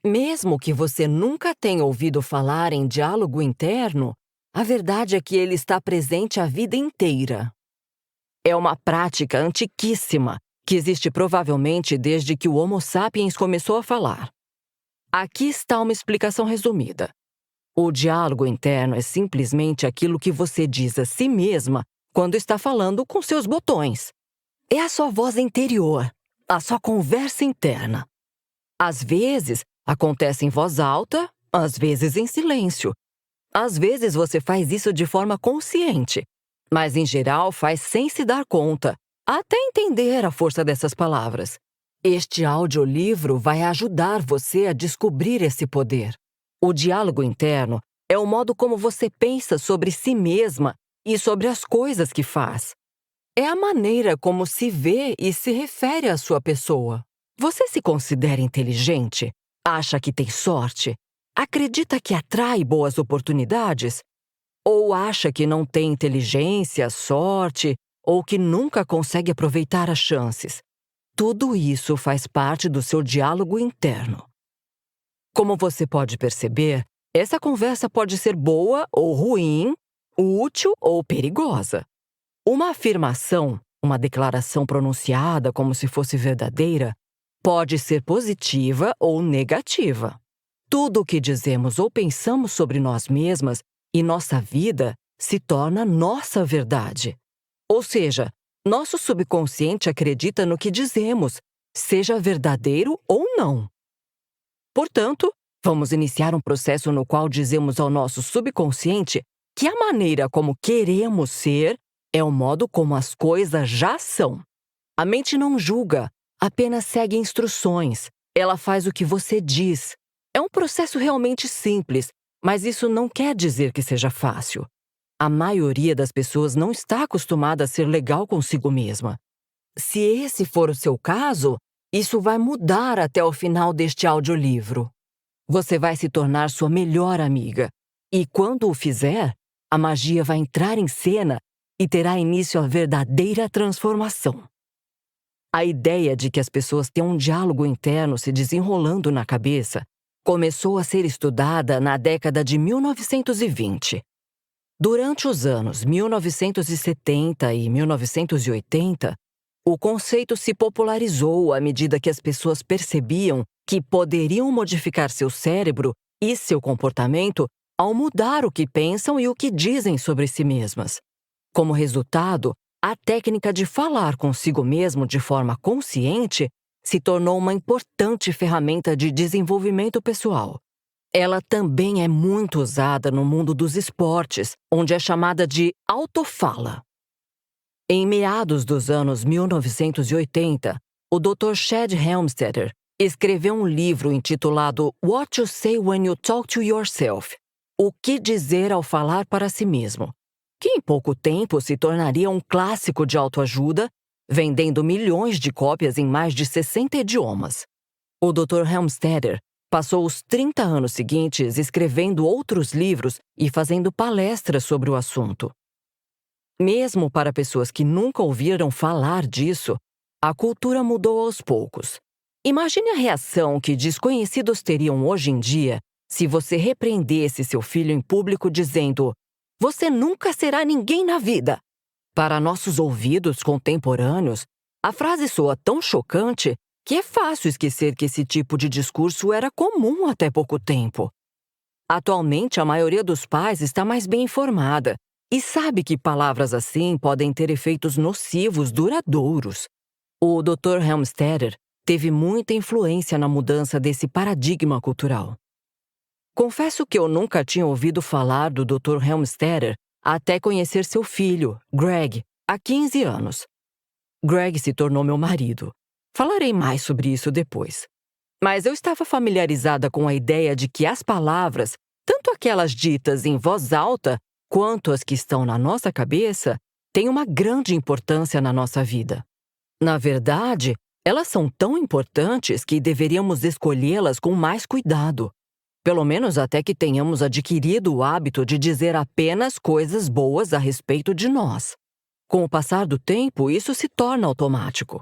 Mesmo que você nunca tenha ouvido falar em diálogo interno, a verdade é que ele está presente a vida inteira. É uma prática antiquíssima que existe provavelmente desde que o Homo sapiens começou a falar. Aqui está uma explicação resumida. O diálogo interno é simplesmente aquilo que você diz a si mesma quando está falando com seus botões. É a sua voz interior, a sua conversa interna. Às vezes, acontece em voz alta, às vezes em silêncio. Às vezes você faz isso de forma consciente, mas em geral faz sem se dar conta, até entender a força dessas palavras. Este audiolivro vai ajudar você a descobrir esse poder. O diálogo interno é o modo como você pensa sobre si mesma e sobre as coisas que faz. É a maneira como se vê e se refere à sua pessoa. Você se considera inteligente? Acha que tem sorte? Acredita que atrai boas oportunidades? Ou acha que não tem inteligência, sorte, ou que nunca consegue aproveitar as chances? Tudo isso faz parte do seu diálogo interno. Como você pode perceber, essa conversa pode ser boa ou ruim, útil ou perigosa. Uma afirmação, uma declaração pronunciada como se fosse verdadeira, pode ser positiva ou negativa. Tudo o que dizemos ou pensamos sobre nós mesmas e nossa vida se torna nossa verdade. Ou seja, nosso subconsciente acredita no que dizemos, seja verdadeiro ou não. Portanto, vamos iniciar um processo no qual dizemos ao nosso subconsciente que a maneira como queremos ser é o modo como as coisas já são. A mente não julga, apenas segue instruções. Ela faz o que você diz. É um processo realmente simples, mas isso não quer dizer que seja fácil. A maioria das pessoas não está acostumada a ser legal consigo mesma. Se esse for o seu caso, isso vai mudar até o final deste audiolivro. Você vai se tornar sua melhor amiga. E quando o fizer, a magia vai entrar em cena e terá início a verdadeira transformação. A ideia de que as pessoas têm um diálogo interno se desenrolando na cabeça começou a ser estudada na década de 1920. Durante os anos 1970 e 1980, o conceito se popularizou à medida que as pessoas percebiam que poderiam modificar seu cérebro e seu comportamento ao mudar o que pensam e o que dizem sobre si mesmas. Como resultado, a técnica de falar consigo mesmo de forma consciente se tornou uma importante ferramenta de desenvolvimento pessoal. Ela também é muito usada no mundo dos esportes, onde é chamada de autofala. Em meados dos anos 1980, o Dr. Chad Helmstetter escreveu um livro intitulado What You Say When You Talk to Yourself, O que dizer ao falar para si mesmo, que em pouco tempo se tornaria um clássico de autoajuda, vendendo milhões de cópias em mais de 60 idiomas. O Dr. Helmstetter passou os 30 anos seguintes escrevendo outros livros e fazendo palestras sobre o assunto. Mesmo para pessoas que nunca ouviram falar disso, a cultura mudou aos poucos. Imagine a reação que desconhecidos teriam hoje em dia se você repreendesse seu filho em público dizendo: "Você nunca será ninguém na vida." Para nossos ouvidos contemporâneos, a frase soa tão chocante que é fácil esquecer que esse tipo de discurso era comum até pouco tempo. Atualmente, a maioria dos pais está mais bem informada e sabe que palavras assim podem ter efeitos nocivos duradouros. O Dr. Helmstetter teve muita influência na mudança desse paradigma cultural. Confesso que eu nunca tinha ouvido falar do Dr. Helmstetter até conhecer seu filho, Greg, há 15 anos. Greg se tornou meu marido. Falarei mais sobre isso depois. Mas eu estava familiarizada com a ideia de que as palavras, tanto aquelas ditas em voz alta quanto as que estão na nossa cabeça, têm uma grande importância na nossa vida. Na verdade, elas são tão importantes que deveríamos escolhê-las com mais cuidado. Pelo menos até que tenhamos adquirido o hábito de dizer apenas coisas boas a respeito de nós. Com o passar do tempo, isso se torna automático.